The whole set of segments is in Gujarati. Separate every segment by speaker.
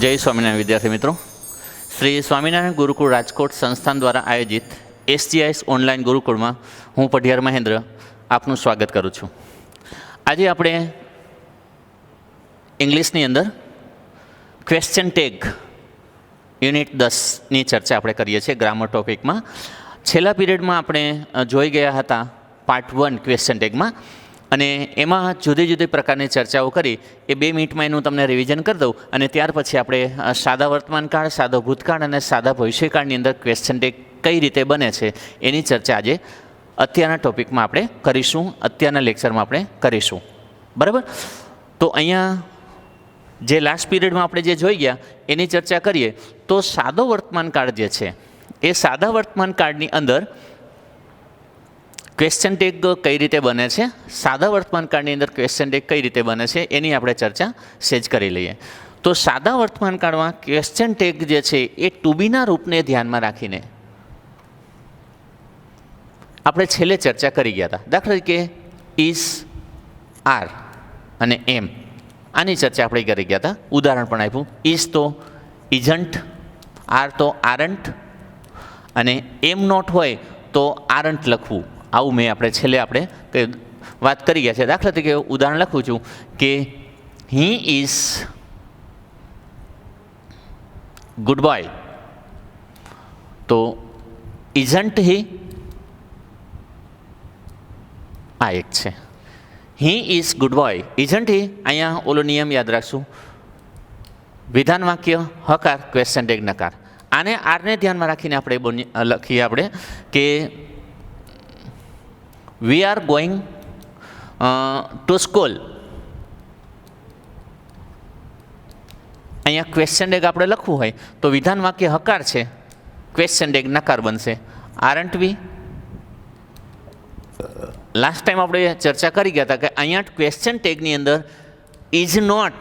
Speaker 1: જય સ્વામિનારાયણ વિદ્યાર્થી મિત્રો, શ્રી સ્વામિનારાયણ ગુરુકુળ રાજકોટ સંસ્થાન દ્વારા આયોજિત SGIS ઓનલાઈન ગુરુકુળમાં હું પઢિયાર મહેન્દ્ર આપનું સ્વાગત કરું છું. આજે આપણે ઇંગ્લિશની અંદર ક્વેશ્ચન ટેગ યુનિટ 10ની ચર્ચા આપણે કરીએ છીએ ગ્રામર ટોપિકમાં. છેલ્લા પીરિયડમાં આપણે જોઈ ગયા હતા પાર્ટ 1 ક્વેશ્ચન ટેગમાં, અને એમાં જુદી જુદી પ્રકારની ચર્ચાઓ કરી. એ 2 મિનિટમાં એનું તમને રિવિઝન કરી દઉં, અને ત્યાર પછી આપણે સાદા વર્તમાનકાળ, સાદો ભૂતકાળ અને સાદા ભવિષ્યકાળની અંદર ક્વેશ્ચન ટેગ કઈ રીતે બને છે એની ચર્ચા આજે અત્યારના ટોપિકમાં આપણે કરીશું, અત્યારના લેક્ચરમાં આપણે કરીશું. બરાબર? તો અહીંયા જે લાસ્ટ પીરિયડમાં આપણે જે જોઈ ગયા એની ચર્ચા કરીએ તો સાદો વર્તમાનકાળ જે છે એ સાદા વર્તમાનકાળની અંદર ક્વેશ્ચન ટેગ કઈ રીતે બને છે, સાદા વર્તમાનકાળની અંદર ક્વેશ્ચન ટેગ કઈ રીતે બને છે એની આપણે ચર્ચા સેજ કરી લઈએ. તો સાદા વર્તમાનકાળમાં ક્વેશ્ચન ટેગ જે છે એ ટુ બીના રૂપને ધ્યાનમાં રાખીને આપણે છેલ્લે ચર્ચા કરી ગયા હતા. દાખલા તરીકે ઇઝ, આર અને એમ, આની ચર્ચા આપણે કરી ગયા હતા. ઉદાહરણ પણ આપ્યું. ઇઝ તો ઇઝન્ટ, આર તો આરન્ટ, અને એમ નોટ હોય તો આરન્ટ લખવું. આવું મેં આપણે છેલ્લે આપણે વાત કરી ગયા છે. દાખલા તરીકે ઉદાહરણ લખું છું કે હી ઇઝ ગુડ બોય, તો ઇઝન્ટ હી, આ એક છે. He is good boy, isn't he. અહીંયા ઓલો નિયમ યાદ રાખશું, વિધાન વાક્ય હકાર, ક્વેશ્ચન ટેગ નકાર. આને આરને ધ્યાનમાં રાખીને આપણે લખીએ આપણે કે we are going to school. અહીંયા ક્વેશ્ચન ટેગ આપણે લખવું હોય તો વિધાન વાક્ય હકાર છે, ક્વેશ્ચન ટેગ નકાર બનશે. આરન્ટ વી. લાસ્ટ ટાઈમ આપણે ચર્ચા કરી ગયા હતા કે અહીંયા ક્વેશ્ચન ટેગની અંદર ઇઝ નોટ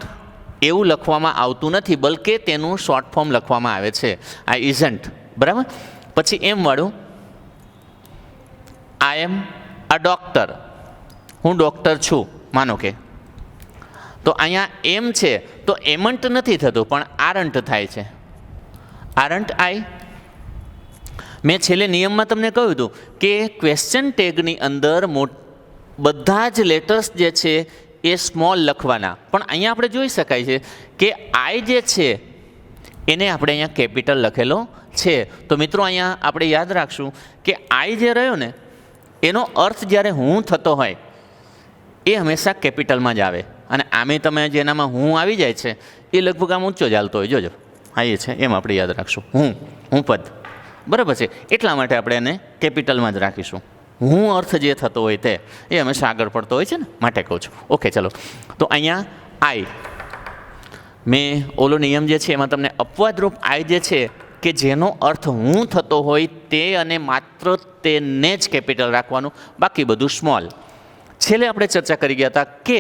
Speaker 1: એવું લખવામાં આવતું નથી, બલકે તેનું શોર્ટ ફોર્મ લખવામાં આવે છે, આ ઇઝન્ટ. બરાબર? પછી એમ વાળું, આઈ એમ અ ડૉક્ટર, હું ડૉક્ટર છું માનો કે. તો અહીંયા એમ છે તો એમન્ટ નથી થતું પણ આરન્ટ થાય છે. આરન્ટ આઈ. મેં છેલ્લે નિયમમાં તમને કહ્યું હતું કે ક્વેશ્ચન ટેગની અંદર બધા જ લેટર્સ જે છે એ સ્મોલ લખવાના, પણ અહીંયા આપણે જોઈ શકાય છે કે આઈ જે છે એને આપણે અહીંયા કેપિટલ લખેલો છે. તો મિત્રો અહીંયા આપણે યાદ રાખશું કે આઈ જે રહ્યો ને એનો અર્થ જ્યારે હું થતો હોય એ હંમેશા કેપિટલમાં જ આવે, અને આમે તમે જેનામાં હું આવી જાય છે એ લગભગ આમ ઊંચો ચાલતો હોય. જોજો, હા એ છે, એમ આપણે યાદ રાખશું. હું પદ. બરાબર છે? એટલા માટે આપણે એને કેપિટલમાં જ રાખીશું. હું અર્થ જે થતો હોય તે એ હંમેશા આગળ પડતો હોય છે ને, માટે કહું છું. ઓકે, ચલો. તો અહીંયા આઈ, મેં ઓલો નિયમ જે છે એમાં તમને અપવાદરૂપ આઈ જે છે કે જેનો અર્થ હું થતો હોય તે અને માત્ર તેને જ કેપિટલ રાખવાનું, બાકી બધું સ્મોલ. છેલ્લે આપણે ચર્ચા કરી ગયા હતા કે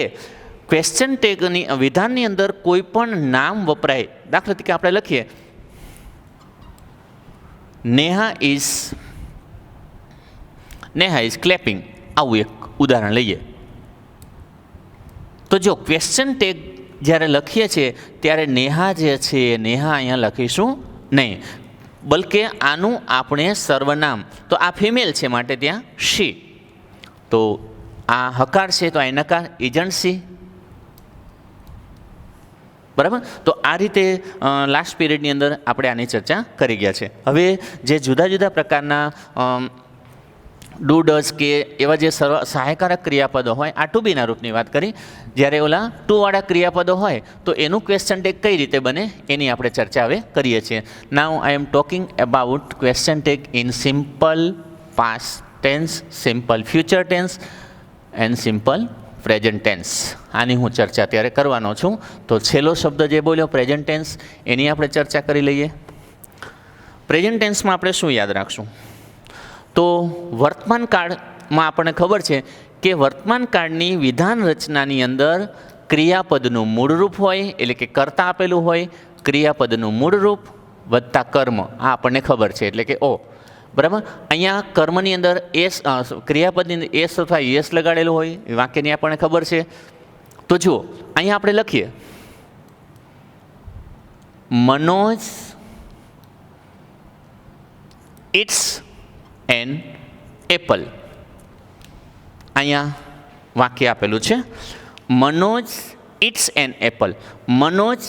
Speaker 1: ક્વેશ્ચન ટેગની વિધાનની અંદર કોઈ પણ નામ વપરાય. દાખલા તરીકે આપણે લખીએ નેહા ઇઝ ક્લેપિંગ, આવું એક ઉદાહરણ લઈએ. તો જો ક્વેશ્ચન ટેગ જ્યારે લખીએ છીએ ત્યારે નેહા જે છે નેહા અહીંયા લખીશું નહીં, બલકે આનું આપણે સર્વનામ, તો આ ફિમેલ છે માટે ત્યાં શી, તો આ હકાર છે તો આ નકાર, ઇઝન્ટ સી. બરાબર? તો આ રીતે લાસ્ટ પીરિયડની અંદર આપણે આની ચર્ચા કરી ગયા છે. હવે જે જુદા જુદા પ્રકારના ડુ ડઝ કે એવા જે સહાયકારક ક્રિયાપદો હોય, આ ટુ બીના રૂપની વાત કરી. જ્યારે ઓલા ટુવાળા ક્રિયાપદો હોય તો એનું ક્વેશ્ચન ટેગ કઈ રીતે બને એની આપણે ચર્ચા હવે કરીએ છીએ. Now I am talking about question tag in simple past tense, simple future tense and simple present tense. આની હું ચર્ચા અત્યારે કરવાનો છું. તો છેલ્લો શબ્દ જે બોલ્યો પ્રેઝન્ટ ટેન્સ, એની આપણે ચર્ચા કરી લઈએ. પ્રેઝન્ટ ટેન્સમાં આપણે શું યાદ રાખશું? તો વર્તમાન કાળમાં આપણને ખબર છે કે વર્તમાન કાળની વિધાન રચનાની અંદર ક્રિયાપદનું મૂળરૂપ હોય, એટલે કે કર્તા આપેલું હોય, ક્રિયાપદનું મૂળરૂપ વત્તા કર્મ, આ આપણને ખબર છે, એટલે કે ઓ. બરાબર? અહીંયા કર્મની અંદર એસ, ક્રિયાપદની અંદર એસ અથવા યસ લગાડેલું હોય, એ વાક્યની આપણને ખબર છે. તો જુઓ, અહીંયા આપણે લખીએ મનોજ ઇટ્સ એન એપલ. અહીંયા વાક્ય આપેલું છે, Manoj it's an apple. Manoj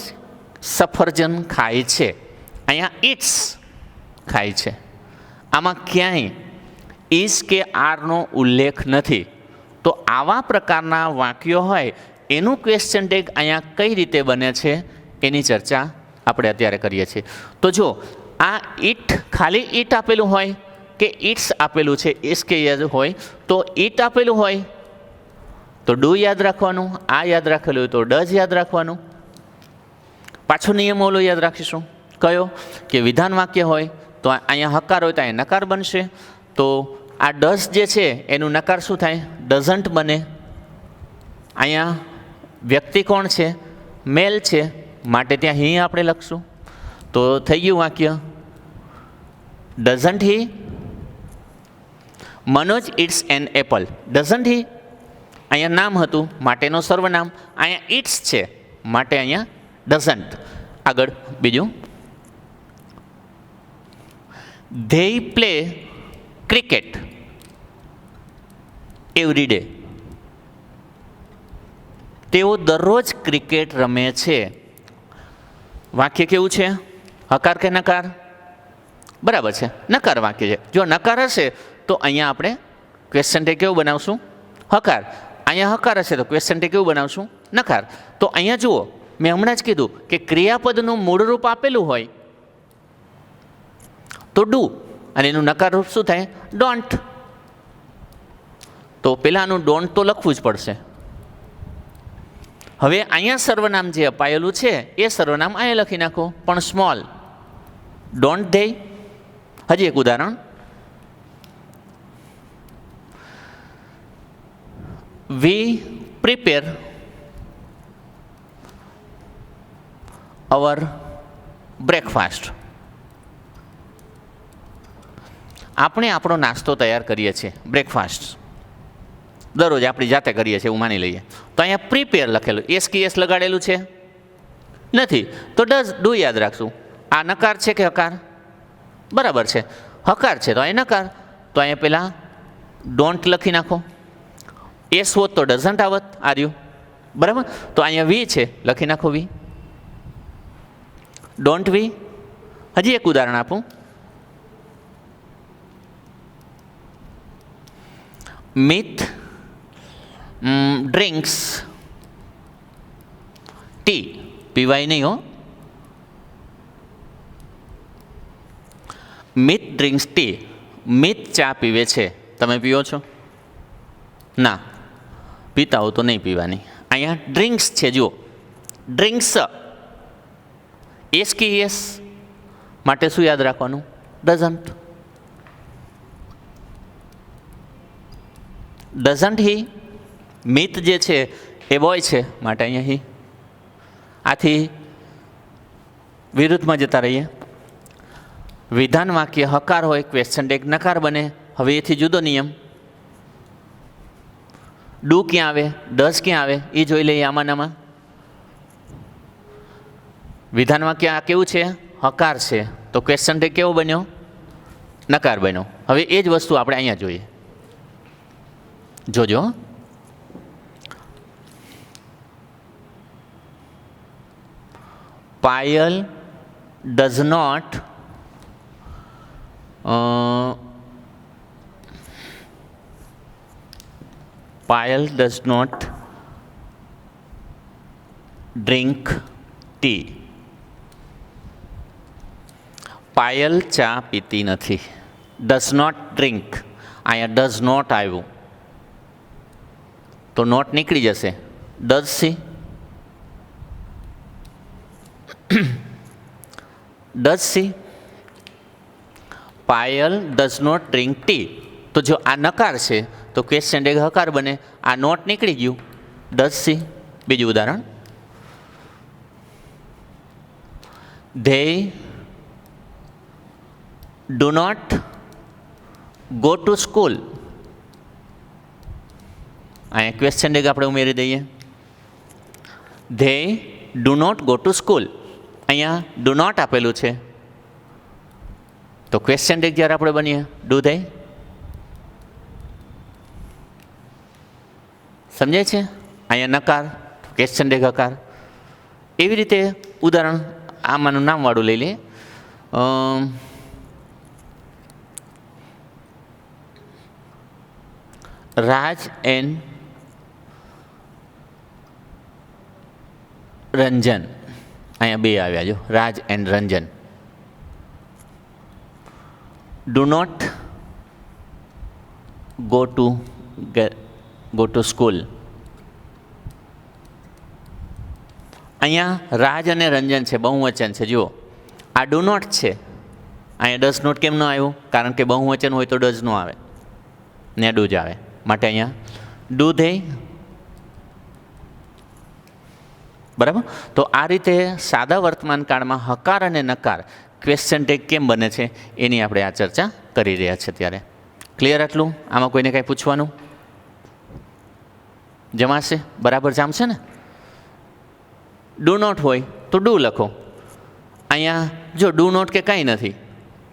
Speaker 1: સફરજન ખાય છે. અહીંયા ઇટ્સ ખાય છે. આમાં ક્યાંય ઇઝ કે આરનો ઉલ્લેખ નથી. તો આવા પ્રકારના વાક્યો હોય એનું ક્વેશ્ચન ટેગ અહીંયા કઈ રીતે બને છે એની ચર્ચા આપણે અત્યારે કરીએ છીએ. તો જો આ ઇટ ખાલી ઇટ આપેલું હોય કે ઇટ્સ આપેલું છે ઇસ કે હોય, તો ઇટ આપેલું હોય તો ડુ યાદ રાખવાનું, આ યાદ રાખેલું હોય તો ડઝ યાદ રાખવાનું. પાછો નિયમ ઓલો યાદ રાખીશું કયો, કે વિધાન વાક્ય હોય તો અહીંયા હકાર હોય તો અહીંયા નકાર બનશે. તો આ ડઝ જે છે એનું નકાર શું થાય, ડઝન્ટ બને. અહીંયા વ્યક્તિ કોણ છે, મેલ છે, માટે ત્યાં હી આપણે લખશું. તો થઈ ગયું વાક્ય, doesn't he Manoj it's an apple. Doesn't he અહીંયા નામ હતું માટેનો સર્વનામ, અહીંયા ઇટ્સ છે માટે અહીંયા ડઝન્ટ. આગળ બીજું, they play cricket every day. તેઓ દરરોજ ક્રિકેટ રમે છે. વાક્ય કેવું છે, હકાર કે નકાર? બરાબર છે, નકાર વાક્ય છે. જો નકાર હશે તો અહીંયા આપણે ક્વેશ્ચન ટેગ કેવું બનાવશું, હકાર. અહીંયા હકાર હશે તો ક્વેશ્ચન ટેગ કેવું બનાવશું, નકાર. તો અહીંયા જુઓ, મેં હમણાં જ કીધું કે ક્રિયાપદનું મૂળ રૂપ આપેલું હોય તો ડુ, અને એનું નકાર રૂપ શું થાય, ડોન્ટ. તો પહેલાંનું ડોન્ટ તો લખવું જ પડશે. હવે અહીંયા સર્વનામ જે અપાયેલું છે એ સર્વનામ અહીંયા લખી નાખો, પણ સ્મોલ. Don't they. હજી એક ઉદાહરણ, વી પ્રિપેર અવર બ્રેકફાસ્ટ. આપણે આપણો નાસ્તો તૈયાર કરીએ છીએ, બ્રેકફાસ્ટ દરરોજ આપણી જાતે કરીએ છીએ એવું માની લઈએ. તો અહીંયા પ્રિપેર લખેલું, એસ કે એસ લગાડેલું છે નથી, તો ડુ યાદ રાખશું. આ નકાર છે કે હકાર? બરાબર છે, હકાર છે તો અહીંયા નકાર. તો અહીંયા પહેલાં ડોન્ટ લખી નાખો. એસ હોત તો ડઝન્ટ આવત, આર્યું. બરાબર, તો અહીંયા વી છે, લખી નાખો વી, ડોન્ટ વી. હજી એક ઉદાહરણ આપું, મિથ ડ્રિંક્સ ટી. પીવાય નહીં હો. Myth drinks T. મિથ ચા પીવે છે, તમે પીવો છો? ના, પીતા હો તો નહીં પીવાની. અહીંયા ડ્રિંક્સ છે, જુઓ ડ્રિંક્સ, એસ કે એસ માટે શું યાદ રાખવાનું, ડઝન્ટ. Doesn't he. મિથ જે છે એ બોય છે માટે અહીંયા હી. આથી વિરુદ્ધમાં જતા રહીએ. વિધાન વાક્ય હકાર હોય, ક્વેશ્ચન ટેગ નકાર બને. હવે એથી જુદો નિયમ, ડુ ક્યાં આવે, ડઝ ક્યાં આવે એ જોઈ લઈએ. આમાંનામાં વિધાન વાક્ય આ કેવું છે, હકાર છે, તો ક્વેશ્ચન ટેગ કેવો બન્યો, નકાર બન્યો. હવે એ જ વસ્તુ આપણે અહીંયા જોઈએ. જોજો, Payal does not Payal does not drink tea. Payal ચા પીતી નથી. ડઝ નોટ ડ્રિંક, અહીંયા ડઝ નોટ આવ્યું તો નોટ નીકળી જશે. Does she, does she. Payal does not drink tea. તો જો આ નકાર છે તો ક્વેશ્ચન ટેગ હકાર બને. આ નોટ નીકળી ગયું, ડઝ સી. બીજું ઉદાહરણ, they do not go to school. અહીંયા ક્વેશ્ચન ટેગ આપણે ઉમેરી દઈએ. They do not go to school. અહીંયા ડુ નોટ આપેલું છે, તો ક્વેશ્ચન ટેગ જ્યારે આપણે બનીએ ડુ ધે. સમજાય છે? અહીંયા નકાર, ક્વેશ્ચન ટેગ હકાર. એવી રીતે ઉદાહરણ આમાંનું નામવાળું લઈ લઈએ. રાજ એન્ડ રંજન. અહીંયા બે આવ્યા જો, Raj and Ranjan. Do not go to school. અહીંયા રાજ અને રંજન છે, બહુવચન છે. જુઓ, આ ડુ નોટ છે, અહીંયા ડઝ નોટ કેમ ન આવ્યું? કારણ કે બહુવચન હોય તો ડઝ નો આવે ને ડુ જ આવે. માટે અહીંયા ડુ ધે. બરાબર. તો આ રીતે સાદા વર્તમાન કાળમાં હકાર અને નકાર ક્વેશ્ચન ટેગ કેમ બને છે એની આપણે આ ચર્ચા કરી રહ્યા છીએ. ત્યારે ક્લિયર આટલું? આમાં કોઈને કાંઈ પૂછવાનું? જમાશે? બરાબર જામશે ને? ડુ નોટ હોય તો ડુ લખો. અહીંયા જો ડુ નોટ કે કાંઈ નથી,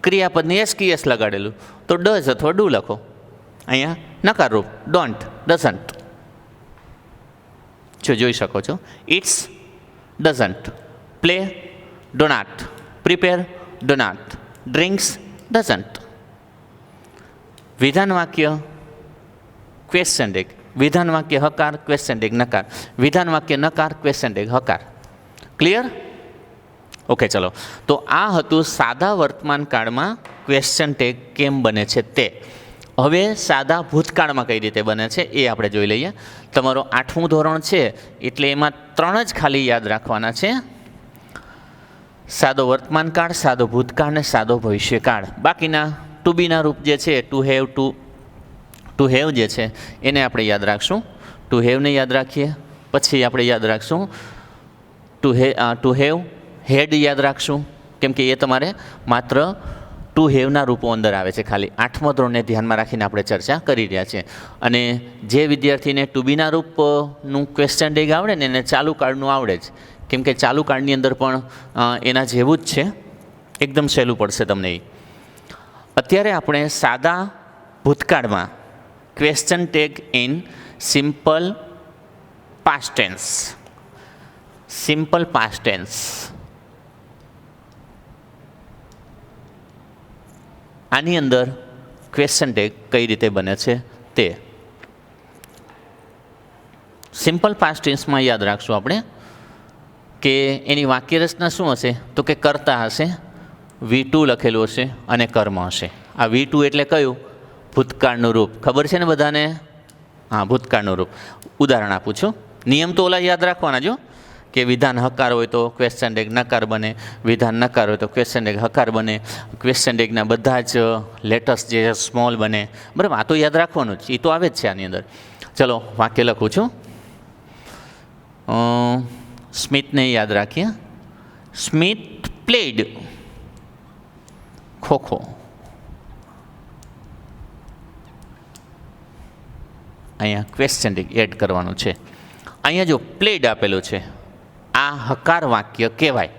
Speaker 1: ક્રિયાપદની એસ કી એસ લગાડેલું, તો ડઝ અથવા ડુ લખો. અહીંયા નકારરૂપ ડોન્ટ, ડઝન્ટ. જો જોઈ શકો છો, it's, doesn't, play, don't, prepare, don't, drinks, doesn't. વિધાન વાક્ય ક્વેશ્ચન ટેગ, વિધાન વાક્ય હકાર, ક્વેશ્ચન ટેગ નકાર, વિધાન વાક્ય નકાર, ક્વેશ્ચન ટેગ હકાર. ક્લિયર? ઓકે, ચલો. તો આ હતું સાદા વર્તમાન કાળમાં ક્વેશ્ચન ટેગ કેમ બને છે તે. હવે સાદા ભૂતકાળમાં કઈ રીતે બને છે એ આપણે જોઈ લઈએ. તમારો 8મું ધોરણ છે એટલે એમાં 3 જ ખાલી યાદ રાખવાના છે: સાદો વર્તમાન કાળ, સાદો ભૂતકાળ ને સાદો ભવિષ્યકાળ. બાકીના ટુ બીના રૂપ જે છે, ટુ હેવ જે છે એને આપણે યાદ રાખશું. ટુ હેવને યાદ રાખીએ, પછી આપણે યાદ રાખશું ટુ હેવ હેડ યાદ રાખશું, કેમ કે એ તમારે માત્ર ટુ હેવના રૂપો અંદર આવે છે. ખાલી 8મા ધોરણને ધ્યાનમાં રાખીને આપણે ચર્ચા કરી રહ્યા છીએ. અને જે વિદ્યાર્થીને ટુ બીના રૂપનું ક્વેશ્ચન ટેગ આવડે ને એને ચાલુ કાળનું આવડે જ, કેમ કે ચાલુ કાળની અંદર પણ એના જેવું જ છે, એકદમ સહેલું પડશે તમને એ. અત્યારે આપણે સાદા ભૂતકાળમાં question tag in simple past tense, simple past tense, આની અંદર ક્વેશ્ચન ટેગ કઈ રીતે બને છે તે. સિમ્પલ પાસ્ટ ટેન્સમાં યાદ રાખશું આપણે કે એની વાક્ય રચના શું હશે? તો કે કર્તા હશે, V2 લખેલું હશે અને કર્મ હશે. આ V2 એટલે કયું? ભૂતકાળનું રૂપ. ખબર છે ને બધાને? હા, ભૂતકાળનું રૂપ. ઉદાહરણ આપું છું. નિયમ તો ઓલા યાદ રાખવાના જો, કે વિધાન હકાર હોય તો ક્વેશ્ચન ટેગ નકાર બને, વિધાન નકાર હોય તો ક્વેશ્ચન ટેગ હકાર બને, ક્વેશ્ચન ટેગના બધા જ લેટર્સ જે સ્મોલ બને. બરાબર, આ તો યાદ રાખવાનું જ, એ તો આવે જ છે આની અંદર. ચલો વાક્ય લખું છું. સ્મિતને યાદ રાખીએ. સ્મિત પ્લેડ ખોખો. અહીંયા ક્વેશ્ચન ટેગ એડ કરવાનું છે. અહીંયા જો પ્લેડ આપેલું છે, આ હકાર વાક્ય કહેવાય.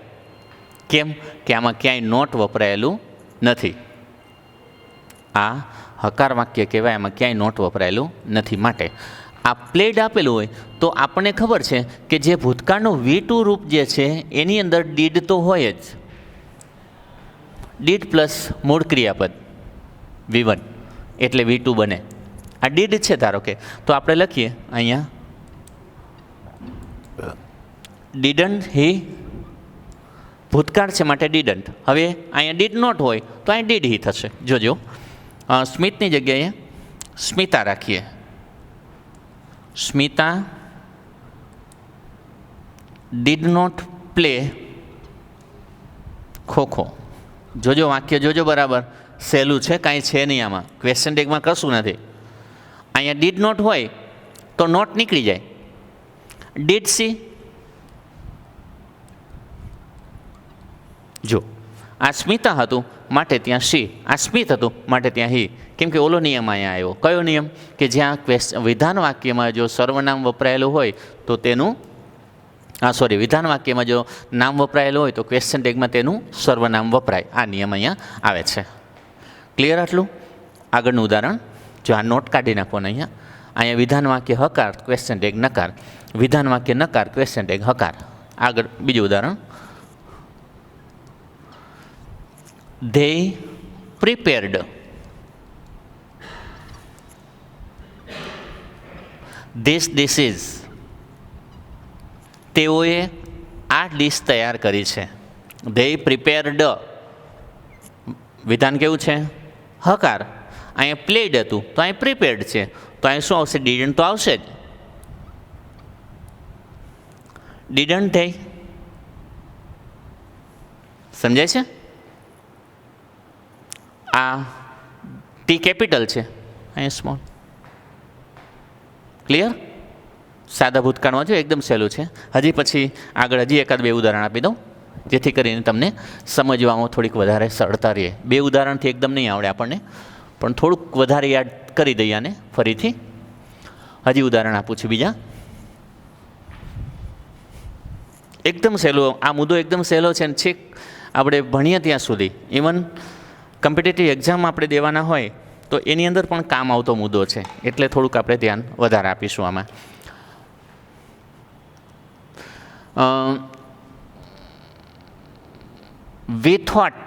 Speaker 1: કેમ? કે આમાં ક્યાંય નોટ વપરાયેલું નથી. આ હકાર વાક્ય કહેવાય, આમાં ક્યાંય નોટ વપરાયેલું નથી. માટે આ પ્લેડ આપેલું હોય તો આપણને ખબર છે કે જે ભૂતકાળનું V2 રૂપ જે છે એની અંદર ડીડ તો હોય જ. ડીડ પ્લસ મૂળ ક્રિયાપદ V1 એટલે V2 બને. આ ડીડ છે ધારો કે, તો આપણે લખીએ અહીંયા ડીડન્ટ હી. ભૂતકાળ છે માટે ડીડન્ટ. હવે અહીંયા ડીડ નોટ હોય તો અહીંયા ડીડ હી થશે. જોજો, સ્મિતની જગ્યાએ સ્મિતા રાખીએ. Smita did not play kho kho. જોજો વાક્ય જોજો, બરાબર સહેલું છે, કાંઈ છે નહીં આમાં. ક્વેશ્ચન ટેગમાં કશું નથી. અહીંયા ડીડ નોટ હોય તો નોટ નીકળી જાય. Did she. જો આ સ્મિતા હતું માટે ત્યાં શી, આ સ્મિત હતું માટે ત્યાં હી. કેમ કે ઓલો નિયમ અહીંયા આવ્યો. કયો નિયમ? કે જ્યાં વિધાન વાક્યમાં જો સર્વનામ વપરાયેલું હોય તો તેનું હા સોરી, વિધાન વાક્યમાં જો નામ વપરાયેલું હોય તો ક્વેશ્ચન ટેગમાં તેનું સર્વનામ વપરાય. આ નિયમ અહીંયા આવે છે. ક્લિયર આટલું? આગળનું ઉદાહરણ જો, આ નોટ કાઢી નાખવાનો અહીંયા વિધાન વાક્ય હકાર, ક્વેશ્ચન ટેગ નકાર, વિધાન વાક્ય નકાર, ક્વેશ્ચન ટેગ હકાર. આગળ બીજું ઉદાહરણ, they prepared this dishes. તેઓએ આ ડીશ તૈયાર કરી છે. they prepared, વિધાન કેવું છે? હકાર. અહીંયા પ્લેડ હતું તો અહીં પ્રિપેર્ડ છે, તો અહીં શું આવશે? ડીડન્ટ તો આવશે જ. ડીડન્ટ થઈ. સમજાય છે? આ ટી કેપિટલ છે, અહીંયા સ્મોલ. ક્લિયર? સાદા ભૂતકાળમાં જો એકદમ સહેલું છે. હજી પછી આગળ હજી એકાદ બે ઉદાહરણ આપી દઉં જેથી કરીને તમને સમજવામાં થોડીક વધારે સરળતા રહે. બે ઉદાહરણથી એકદમ નહીં આવડે આપણને, પણ થોડુંક વધારે યાદ કરી દઈએ આને ફરીથી. હજી ઉદાહરણ આપું છું બીજા. એકદમ સહેલો આ મુદ્દો, એકદમ સહેલો છે. છેક આપણે ભણીએ ત્યાં સુધી, ઇવન કોમ્પિટિટિવ એક્ઝામ આપણે દેવાના હોય તો એની અંદર પણ કામ આવતો મુદ્દો છે, એટલે થોડુંક આપણે ધ્યાન વધારે આપીશું આમાં. We thought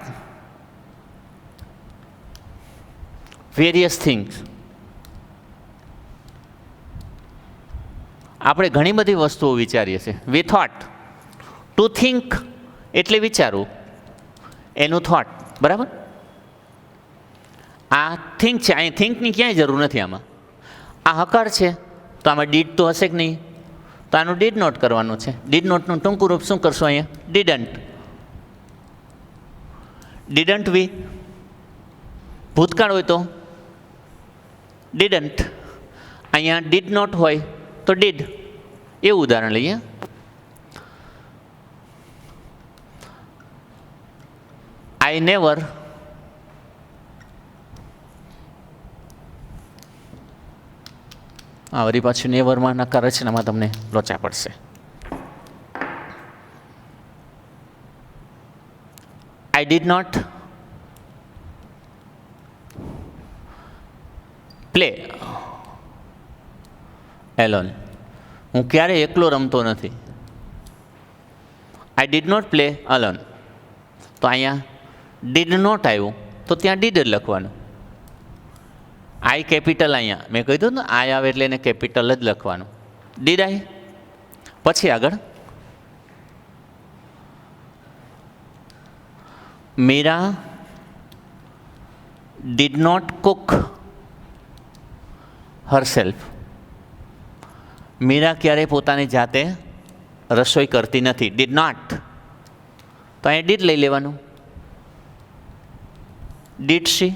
Speaker 1: various things. આપણે ઘણી બધી વસ્તુઓ વિચારીએ છીએ. We thought, to think એટલે વિચારવું, એનું થોટ. બરાબર? આ થિંક છે, અહીં થિંકની ક્યાંય જરૂર નથી. આમાં આ હકાર છે તો આમાં ડીડ તો હશે કે નહીં, તો આનું ડીડ નોટ કરવાનું છે. ડીડ નોટનું ટૂંકું રૂપ શું કરશો અહીંયા? ડીડન્ટ. ડીડન્ટ વી. ભૂતકાળ હોય તો ડીડન્ટ. અહીંયા ડીડ નોટ હોય તો ડીડ. એવું ઉદાહરણ લઈએ. આઈ નેવર વળી પાછું નેવરમાં નકાર રચનામાં તમને લોચા પડશે. I did not play alone. હું ક્યારેય એકલો રમતો નથી. I did not play alone. તો અહીંયા ડીડ નોટ આવ્યું તો ત્યાં ડીડ જ લખવાનું. આઈ કેપિટલ, અહીંયા મેં કહ્યું ને આઈ આવે એટલે એને કેપિટલ જ લખવાનું. Did I. પછી આગળ Meera did not cook herself. Meera ક્યારેય પોતાની જાતે રસોઈ કરતી નથી. Did not. તો અહીંયા ડીડ લઈ લેવાનું. Did she.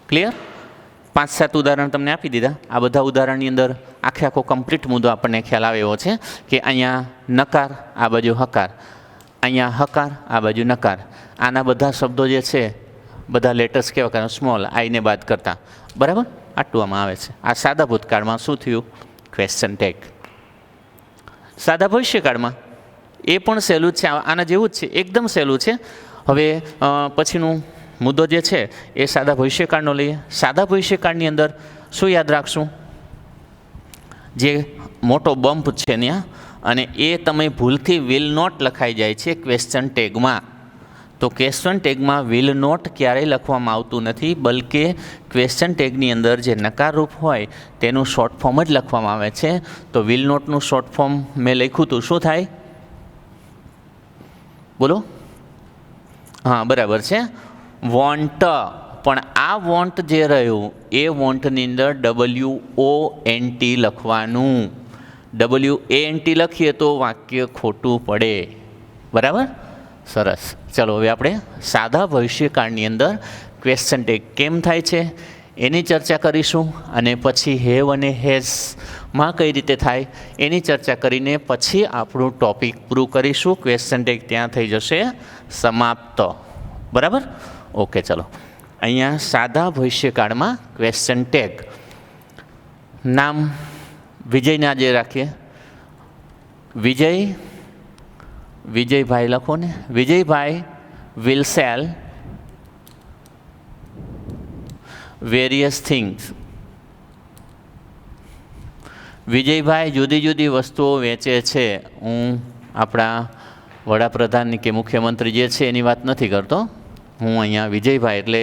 Speaker 1: ક્લિયર? 5-7 ઉદાહરણ તમને આપી દીધા. આ બધા ઉદાહરણની અંદર આખો કમ્પ્લીટ મુદ્દો આપણને ખ્યાલ આવે એવો છે કે અહીંયા નકાર, આ બાજુ હકાર, અહીંયા હકાર, આ બાજુ નકાર. આના બધા શબ્દો જે છે બધા લેટર્સ કેવા કરે? સ્મોલ, આઈને બાદ કરતા. બરાબર? આટલું આમાં આવે છે. આ સાદા ભૂતકાળમાં શું થયું? Question tag. સાદા ભવિષ્યકાળમાં એ પણ સહેલું જ છે, આના જેવું જ છે, એકદમ સહેલું છે. હવે પછીનું મુદ્દો જે છે એ સાદા ભવિષ્યકાળનો લઈએ. સાદા ભવિષ્યકાળની અંદર શું યાદ રાખશું? જે મોટો બમ્પ છે ત્યાં, અને એ તમે ભૂલથી વિલ નોટ લખાઈ જાય છે ક્વેશ્ચન ટેગમાં. તો ક્વેશ્ચન ટેગમાં વિલ નોટ ક્યારેય લખવામાં આવતું નથી, બલકે ક્વેશ્ચન ટેગની અંદર જે નકારરૂપ હોય તેનું શોર્ટ ફોર્મ જ લખવામાં આવે છે. તો વિલ નોટનું શોર્ટ ફોર્મ મેં લખ્યું હતું, શું થાય? બોલો. હા બરાબર છે, વોન્ટ. પણ આ વોન્ટ જે રહ્યું એ વોન્ટની અંદર WONT લખવાનું. WANT લખીએ તો વાક્ય ખોટું પડે. બરાબર? સરસ. ચલો હવે આપણે સાદા ભવિષ્યકાળની અંદર ક્વેશ્ચન ટેગ કેમ થાય છે એની ચર્ચા કરીશું, અને પછી હેવ અને હેઝમાં કઈ રીતે થાય એની ચર્ચા કરીને પછી આપણું ટોપિક પૂરું કરીશું. ક્વેશ્ચન ટેગ ત્યાં થઈ જશે સમાપ્ત. બરાબર? ઓકે, ચલો. અહીંયા સાદા ભવિષ્યકાળમાં ક્વેશ્ચન ટેગ. નામ વિજયના જે રાખીએ, વિજયભાઈ લખો ને, Vijaybhai will sell various things. Vijaybhai જુદી જુદી વસ્તુઓ વેચે છે. હું આપણા વડાપ્રધાનની કે મુખ્યમંત્રી જે છે એની વાત નથી કરતો. હું અહીંયા વિજયભાઈ એટલે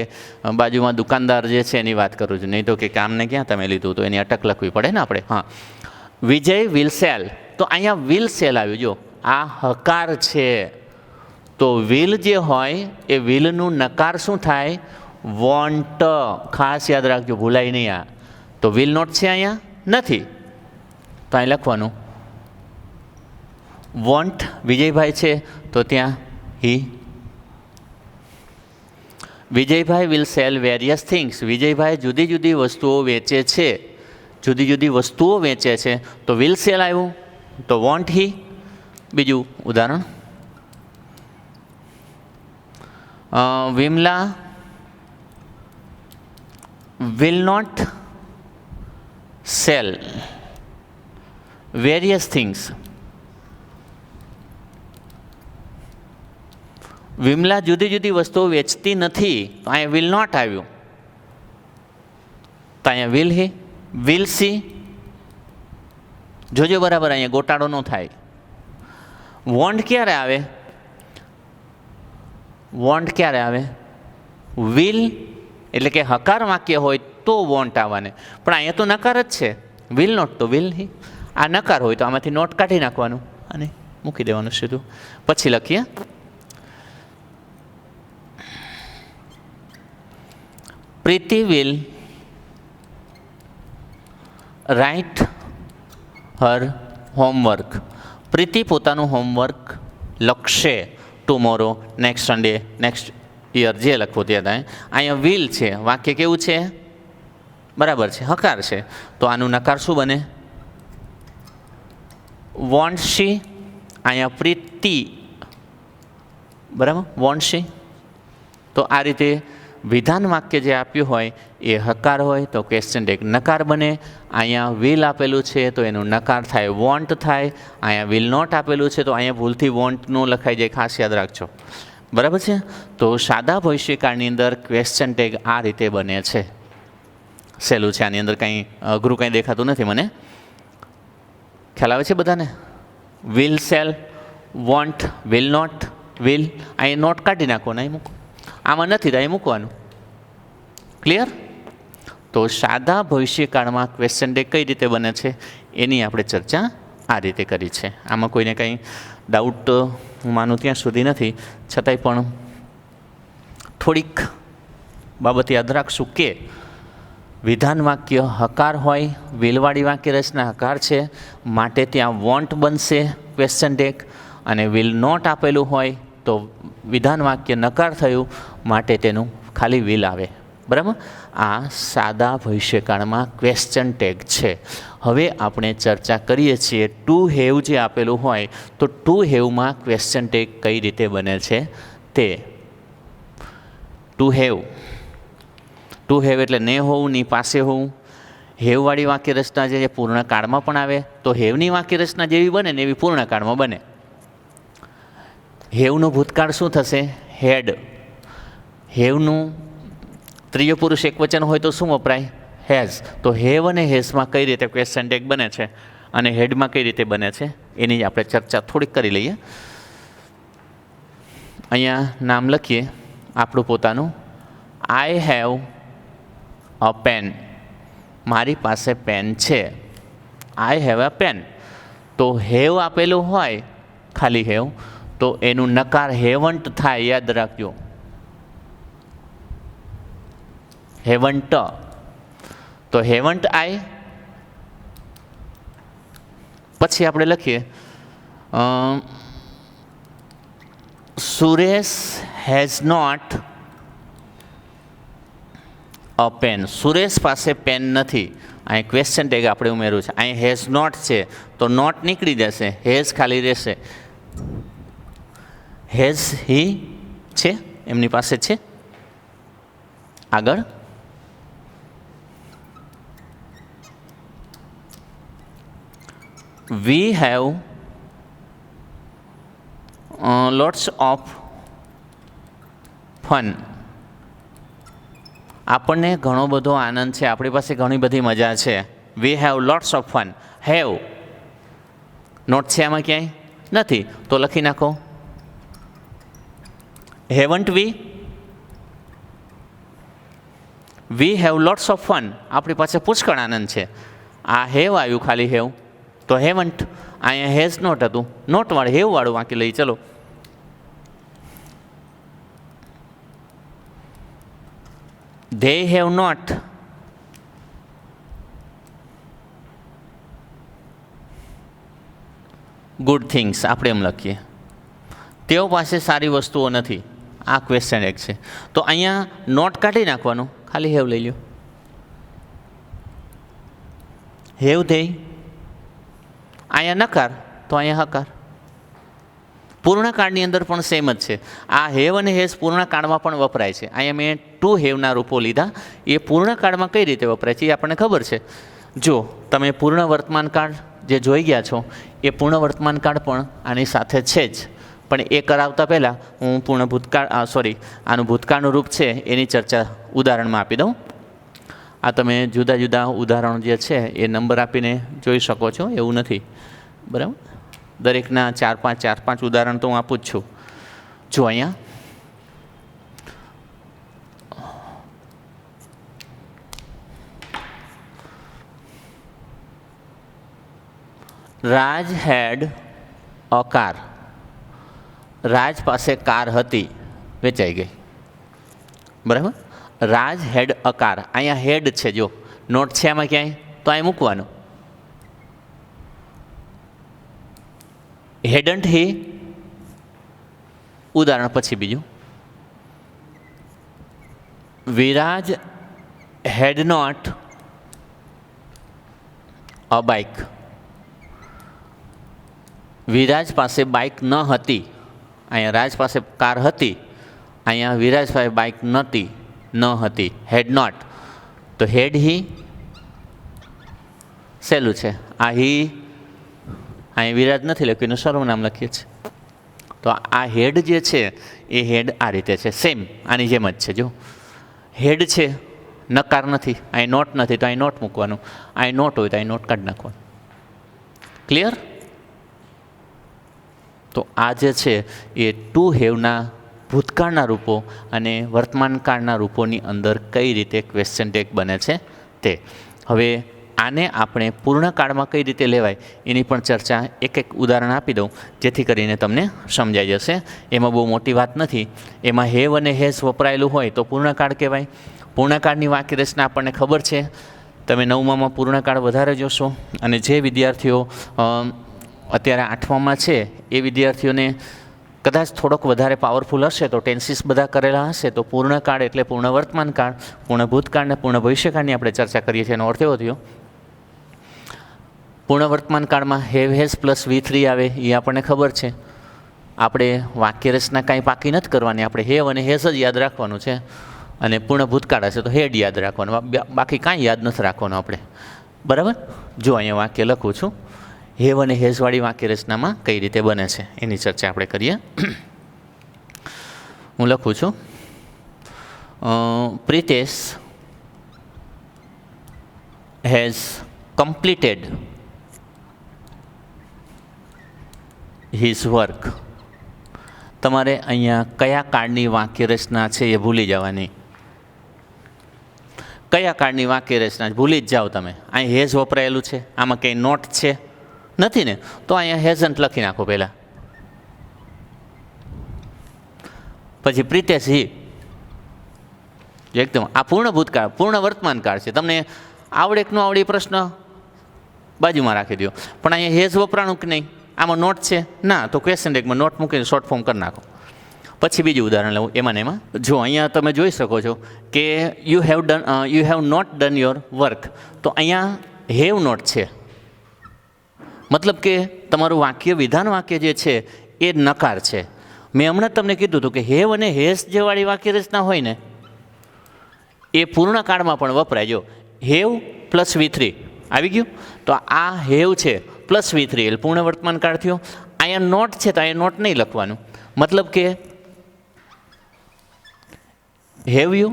Speaker 1: બાજુમાં દુકાનદાર જે છે એની વાત કરું છું. નહીં તો કે કામને ક્યાં તમે લીધું, તો એની અટક લખવી પડે ને આપણે. હા, વિજય વિલ સેલ. તો અહીંયા વિલ સેલ આવ્યું. જો આ હકાર છે, તો વિલ જે હોય એ વિલનું નકાર શું થાય? વોન્ટ. ખાસ યાદ રાખજો, ભૂલાય નહીં આ. તો વિલ નોટ છે અહીંયા નથી, તો અહીં લખવાનું વોન્ટ. વિજયભાઈ છે તો ત્યાં he. Vijaybhai will sell various things. Vijaybhai જુદી જુદી વસ્તુઓ વેચે છે. જુદી જુદી વસ્તુઓ વેચે છે તો વિલ સેલ આવ્યું, તો વોન્ટ હી. બીજું ઉદાહરણ, Vimala will not sell various things. Vimala જુદી જુદી વસ્તુઓ વેચતી નથી, તો અહીંયા વિલ નોટ આવ્યું, તો અહીંયા વિલ હી. Will see. જોજો બરાબર, અહીંયા ગોટાળો ન થાય. વોન્ટ ક્યારે આવે? વોન્ટ ક્યારે આવે? વિલ એટલે કે હકાર વાક્ય હોય તો વોન્ટ આવવાને, પણ અહીંયા તો નકાર જ છે. વિલ નોટ તો વિલ હી. આ નકાર હોય તો આમાંથી નોટ કાઢી નાખવાનું અને મૂકી દેવાનું સીધું. પછી લખીએ, પ્રીતિ વિલ રાઇટ હર હોમવર્ક. પ્રીતિ પોતાનું હોમવર્ક લખશે tomorrow, next Sunday, next year, જે લખવું તે થાય. અહીંયા વિલ છે, વાક્ય કેવું છે? બરાબર છે, હકાર છે, તો આનું નકાર શું બને? વોન્ટ શી. અહીંયા પ્રીતિ, બરાબર, વોન્ટ શી. તો આ રીતે વિધાન વાક્ય જે આપ્યું હોય એ હકાર હોય તો ક્વેશ્ચન ટેગ નકાર બને. અહીંયા વિલ આપેલું છે તો એનું નકાર થાય વોન્ટ થાય. અહીંયા વિલ નોટ આપેલું છે તો અહીંયા ભૂલથી વોન્ટ નો લખાઈ જાય, ખાસ યાદ રાખજો. બરાબર છે. તો સાદા ભવિષ્યકાળની અંદર ક્વેશ્ચન ટેગ આ રીતે બને છે. સહેલું છે, આની અંદર કંઈ અઘરું કંઈ દેખાતું નથી મને. ખ્યાલ આવે છે બધાને? Will sell, won't, will not, will. અહીં નોટ કાઢી નાખો ને અહીં મૂકો. આમાં નથી તો અહીં મૂકવાનું. ક્લિયર? તો સાદા ભવિષ્યકાળમાં ક્વેશ્ચન ટેગ કઈ રીતે બને છે એની આપણે ચર્ચા આ રીતે કરી છે. આમાં કોઈને કંઈ ડાઉટ હું માનું ત્યાં સુધી નથી, છતાંય પણ થોડીક બાબત યાદ રાખશું કે વિધાન વાક્ય હકાર હોય, વિલવાળી વાક્ય રચના હકાર છે માટે ત્યાં વોન્ટ બનશે ક્વેશ્ચન ટેગ, અને વિલ નોટ આપેલું હોય તો વિધાન વાક્ય નકાર થયું માટે તેનું ખાલી વિલ આવે. બરાબર? આ સાદા ભવિષ્યકાળમાં ક્વેશ્ચન ટેગ છે. હવે આપણે ચર્ચા કરીએ છીએ ટુ હેવ જે આપેલું હોય તો ટુ હેવમાં ક્વેશ્ચન ટેગ કઈ રીતે બને છે તે. ટુ હેવ, ટુ હેવ એટલે ને હોવું, ની પાસે હોવું. હેવવાળી વાક્ય રચના જે પૂર્ણકાળમાં પણ આવે તો હેવની વાક્ય રચના જેવી બને ને એવી પૂર્ણકાળમાં બને. હેવનું ભૂતકાળ શું થશે? હેડ. હેવનું ત્રીજો પુરુષ એકવચન હોય તો શું વપરાય? હેઝ. તો હેવ અને હેઝમાં કઈ રીતે ક્વેશ્ચન ટેગ બને છે અને હેડમાં કઈ રીતે બને છે એની આપણે ચર્ચા થોડીક કરી લઈએ. અહીંયા નામ લખીએ આપણું પોતાનું. I have a pen. મારી પાસે પેન છે. I have a pen. તો હેવ આપેલું હોય ખાલી હેવ તો એનું નકાર હેવન્ટ થાય, યાદ રાખજો. હેવન્ટ. તો હેવન્ટ આઈ. પછી આપણે લખીએ Suresh has not a pen. Suresh પાસે પેન નથી. અહીં ક્વેશ્ચન ટેગ આપણે ઉમેર્યું છે. અહીં હેઝ નોટ છે તો નોટ નીકળી જશે, હેઝ ખાલી રહેશે. હેઝ હી છે, એમની પાસે છે. આગળ વી હેવ લોટ્સ ઓફ ફન. આપણને ઘણો બધો આનંદ છે, આપણી પાસે ઘણી બધી મજા છે. We have lots of fun. Have not છે આમાં ક્યાંય નથી, તો લખી નાખો haven't we. We have lots of fun, આપણી પાસે પુષ્કળ આનંદ છે. આ હેવ આવ્યું ખાલી હેવ, તો હેવન્ટ. અહીંયા હેઝ નોટ હતું, નોટવાળું હેવવાળું વાંકી લઈ. ચલો, they have not good things. આપણે એમ લખીએ, તેઓ પાસે સારી વસ્તુઓ નથી. આ ક્વેશ્ચન એક છે, તો અહીંયા નોટ કાઢી નાખવાનું, ખાલી હેવ લઈ લો. હેવ ધે, અહીંયા નકાર તો અહીંયા હકાર. પૂર્ણકાળની અંદર પણ સેમ જ છે. આ હેવ અને હેઝ પૂર્ણકાળમાં પણ વપરાય છે. અહીંયા મેં ટુ હેવના રૂપો લીધા. એ પૂર્ણકાળમાં કઈ રીતે વપરાય છે એ આપણને ખબર છે. જો તમે પૂર્ણ વર્તમાનકાળ જે જોઈ ગયા છો, એ પૂર્ણ વર્તમાનકાળ પણ આની સાથે છે જ. પણ એ કરાવતા પહેલાં હું પૂર્ણ ભૂતકાળ આનું ભૂતકાળનું રૂપ છે એની ચર્ચા ઉદાહરણમાં આપી દઉં. આ તમે જુદા જુદા ઉદાહરણો જે છે એ નંબર આપીને જોઈ શકો છો, એવું નથી, બરાબર. દરેકના 4-5 ઉદાહરણ તો હું આપું જ છું. જો અહીંયા રાજ હેડ અ કાર. રાજ પાસે કાર હતી, વેચાઈ ગઈ, બરાબર. રાજ હેડ અ કાર, અહીંયા હેડ છે, જો નોટ છે આમાં ક્યાંય, તો અહીં મૂકવાનું. હેડન્ટ હી, ઉદાહરણ પછી બીજું. Viraj had not a bike. Viraj પાસે બાઇક ન હતી. અહીંયા રાજ પાસે કાર હતી, અહીંયા વિરાજ પાસે બાઇક નહોતી, ન હતી. હેડ નોટ, તો હેડ હી સહેલું છે. આ હી અહીંયા વિરાજ નથી લખ્યું, એનું સર્વનામ લખીએ છીએ. તો આ હેડ જે છે એ હેડ આ રીતે છે, સેમ આની જેમ જ છે. જો હેડ છે, નકાર નથી, અહીં નોટ નથી, તો અહીં નોટ મૂકવાનું. અહીં નોટ હોય તો અહીં નોટ કાઢી નાખવાનું. ક્લિયર? તો આ જે છે એ ટુ હેવના ભૂતકાળના રૂપો અને વર્તમાનકાળના રૂપોની અંદર કઈ રીતે ક્વેશ્ચન ટેગ બને છે તે. હવે આને આપણે પૂર્ણકાળમાં કઈ રીતે લેવાય એની પણ ચર્ચા એક ઉદાહરણ આપી દઉં, જેથી કરીને તમને સમજાઈ જશે. એમાં બહુ મોટી વાત નથી. એમાં હેવ અને હેઝ વપરાયેલું હોય તો પૂર્ણકાળ કહેવાય. પૂર્ણકાળની વાક્ય રચના આપણને ખબર છે. તમે 9મામાં પૂર્ણકાળ વધારે જોશો, અને જે વિદ્યાર્થીઓ અત્યારે 8મામાં છે એ વિદ્યાર્થીઓને કદાચ થોડોક વધારે પાવરફુલ હશે, તો ટેન્સીસ બધા કરેલા હશે, તો પૂર્ણકાળ એટલે પૂર્ણ વર્તમાનકાળ, પૂર્ણ ભૂતકાળ ને પૂર્ણ ભવિષ્યકાળની આપણે ચર્ચા કરીએ છીએ. એનો અર્થ એવો થયો, પૂર્ણ વર્તમાનકાળમાં હેવ હેઝ પ્લસ V3 આવે, એ આપણને ખબર છે. આપણે વાક્ય રચના કાંઈ પાકી નથી કરવાની, આપણે હેવ અને હેઝ જ યાદ રાખવાનું છે. અને પૂર્ણ ભૂતકાળ હશે તો હેડ યાદ રાખવાનું, બાકી કાંઈ યાદ નથી રાખવાનું આપણે, બરાબર. જો અહીંયા વાક્ય લખું છું, હેવ અને હેઝવાળી વાક્ય રચનામાં કઈ રીતે બને છે એની ચર્ચા આપણે કરીએ. હું લખું છું, Pritesh has completed his work. તમારે અહીંયા કયા કાળની વાક્ય રચના છે એ ભૂલી જવાની. કયા કાળની વાક્ય રચના ભૂલી જ જાઓ તમે. અહીં હેઝ વપરાયેલું છે, આમાં કંઈ નોટ છે નથી ને, તો અહીંયા હેઝન્ટ લખી નાખો પહેલાં. પછી પ્રિતેશ હી, એકદમ આ પૂર્ણ ભૂતકાળ, પૂર્ણ વર્તમાનકાળ છે. તમને આવડે કે ન આવડે પ્રશ્ન બાજુમાં રાખી દો. પણ અહીંયા હેઝ વપરાણું કે નહીં, આમાં નોટ છે ના, તો ક્વેશ્ચન ટેગમાં નોટ મૂકીને શોર્ટ ફોર્મ કરી નાખો. પછી બીજું ઉદાહરણ લઉં. એમાં જો અહીંયા તમે જોઈ શકો છો કે you have not done your work, તો અહીંયા હેવ નોટ છે. મતલબ કે તમારું વાક્ય, વિધાન વાક્ય જે છે એ નકાર છે. મેં હમણાં તમને કીધું હતું કે હેવ અને હેઝ જેવાળી વાક્ય રચના હોય ને એ પૂર્ણકાળમાં પણ વપરાય. જો હેવ પ્લસ V3 આવી ગયું, તો આ હેવ છે પ્લસ V3 એટલે પૂર્ણ વર્તમાનકાળ થયો. અહીંયા નોટ છે તો અહીંયા નોટ નહીં લખવાનું. મતલબ કે હેવ યુ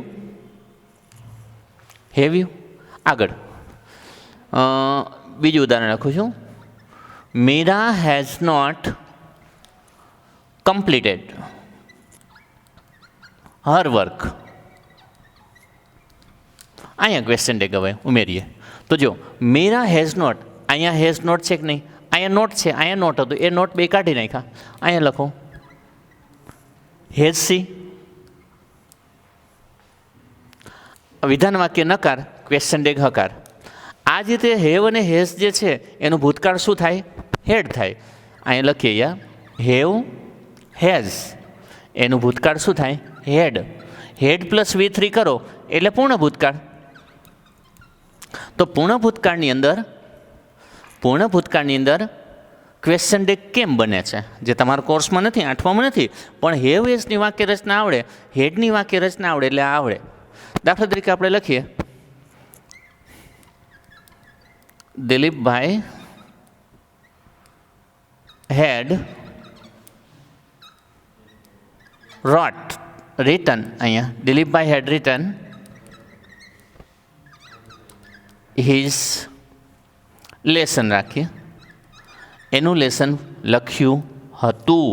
Speaker 1: આગળ બીજું ઉદાહરણ લખું છું. Meera has not completed her work. અહીંયા ક્વેશ્ચન ટેગ હવે ઉમેરીએ તો જો મીરા હેઝ નોટ, અહીંયા હેઝ નોટ છે કે નહીં? અહીંયા નોટ છે, અહીંયા નોટ હતું, એ નોટ બે કાઢી નાખ્યા. અહીંયા લખો હેઝ સી. વિધાન વાક્ય નકાર, ક્વેશ્ચન ટેગ હકાર. આ જ રીતે હેવ અને હેઝ જે છે એનું ભૂતકાળ શું થાય? હેડ થાય. અહીંયા લખીએ યા હેવ હેઝ, એનું ભૂતકાળ શું થાય? હેડ. હેડ પ્લસ V3 કરો એટલે પૂર્ણ ભૂતકાળ. તો પૂર્ણ ભૂતકાળની અંદર ક્વેશ્ચન ટેગ કેમ બને છે? જે તમારા કોર્સમાં નથી, 8માં નથી, પણ હેવ હેઝની વાક્ય રચના આવડે, હેડની વાક્ય રચના આવડે એટલે આવડે. દાખલા તરીકે આપણે લખીએ દિલીપભાઈ હેડ રિટન. અહીંયા દિલીપભાઈ હેડ રિટન હિઝ લેસન રાખીએ, એનું લેસન લખ્યું હતું.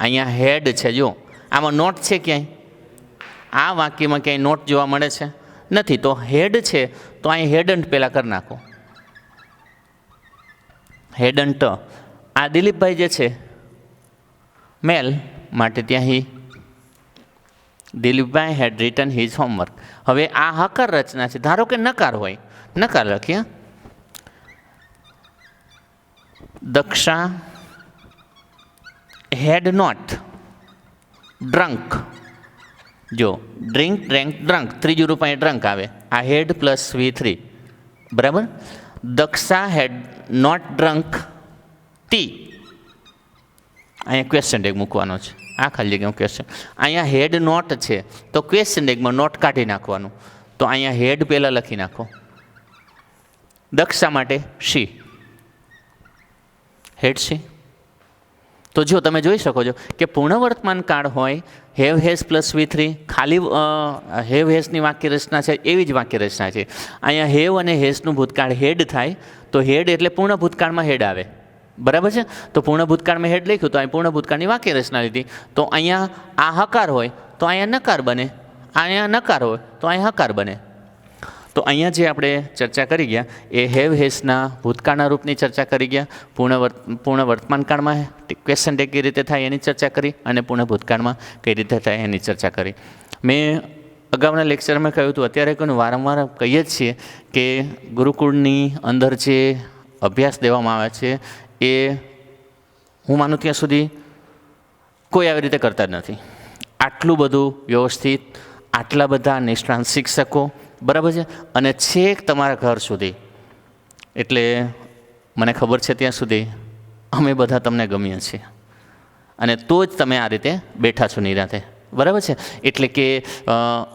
Speaker 1: અહીંયા હેડ છે, જો આમાં નોટ છે ક્યાંય? આ વાક્યમાં ક્યાંય નોટ જોવા મળે છે? નથી. તો હેડ છે તો અહીં હેડન્ટ પહેલાં કરી નાખો, હેડન્ટ. આ દિલીપભાઈ જે છે મેલ માટે ત્યાં હી દિલીપભાઈ હેડ રિટન હિઝ હોમવર્ક. હવે આ હકાર રચના છે. ધારો કે નકાર હોય, નકાર લખીએ દક્ષા હેડ નોટ ડ્રંક. જો ડ્રિંક, ડ્રેન્ક, ડ્રંક, ત્રીજું રૂપ અહીં ડ્રંક આવે. આ હેડ પ્લસ V3 બરાબર. Daksha had not drunk tea. અહીંયા ક્વેશ્ચન ટેગ મૂકવાનો છે, આ ખાલી જગ્યામાં ક્વેશ્ચન. અહીંયા હેડ નોટ છે તો ક્વેશ્ચન ટેગમાં નોટ કાઢી નાખવાનું. તો અહીંયા હેડ પહેલાં લખી નાખો. દક્ષા માટે શી, હેડ શી. તો જો તમે જોઈ શકો છો કે પૂર્ણ વર્તમાન કાળ હોય, હેવ હેઝ પ્લસ V3, ખાલી હેવ હેઝની વાક્ય રચના છે એવી જ વાક્ય રચના છે. અહીંયા હેવ અને હેઝનું ભૂતકાળ હેડ થાય તો હેડ એટલે પૂર્ણ ભૂતકાળમાં હેડ આવે, બરાબર છે. તો પૂર્ણ ભૂતકાળમાં હેડ લખ્યું તો અહીં પૂર્ણ ભૂતકાળની વાક્ય રચના લીધી. તો અહીંયા આ હકાર હોય તો અહીંયા નકાર બને, અહીંયા નકાર હોય તો અહીંયા હકાર બને. તો અહીંયા જે આપણે ચર્ચા કરી ગયા એ હેવ હેઝના ભૂતકાળના રૂપની ચર્ચા કરી ગયા, પૂર્ણ વર્તમાન કાળમાં ક્વેશ્ચન ટેગ કઈ રીતે થાય એની ચર્ચા કરી, અને પૂર્ણ ભૂતકાળમાં કઈ રીતે થાય એની ચર્ચા કરી. મેં અગાઉના લેક્ચરમાં કહ્યું હતું, અત્યારે કોઈ વારંવાર કહીએ જ છીએ કે ગુરુકુળની અંદર જે અભ્યાસ દેવામાં આવે છે એ હું માનું ત્યાં સુધી કોઈ આવી રીતે કરતા જ નથી. આટલું બધું વ્યવસ્થિત, આટલા બધા નિષ્ણાંત શિક્ષકો, બરાબર છે, અને છેક તમારા ઘર સુધી. એટલે મને ખબર છે ત્યાં સુધી અમે બધા તમને ગમીએ છીએ, અને તો જ તમે આ રીતે બેઠા છો નિરાંતે, બરાબર છે. એટલે કે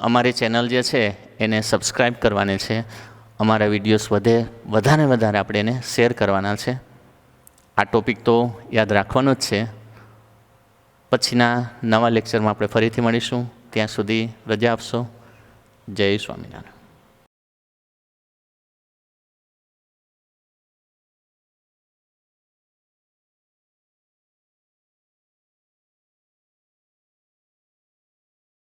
Speaker 1: અમારી ચેનલ જે છે એને સબસ્ક્રાઈબ કરવાની છે, અમારા વિડીયોઝ વધારે આપણે એને શેર કરવાના છે. આ ટોપિક તો યાદ રાખવાનો જ છે. પછીના નવા લેક્ચરમાં આપણે ફરીથી મળીશું. ત્યાં સુધી રજા આપશો. જય સ્વામિનારાયણ.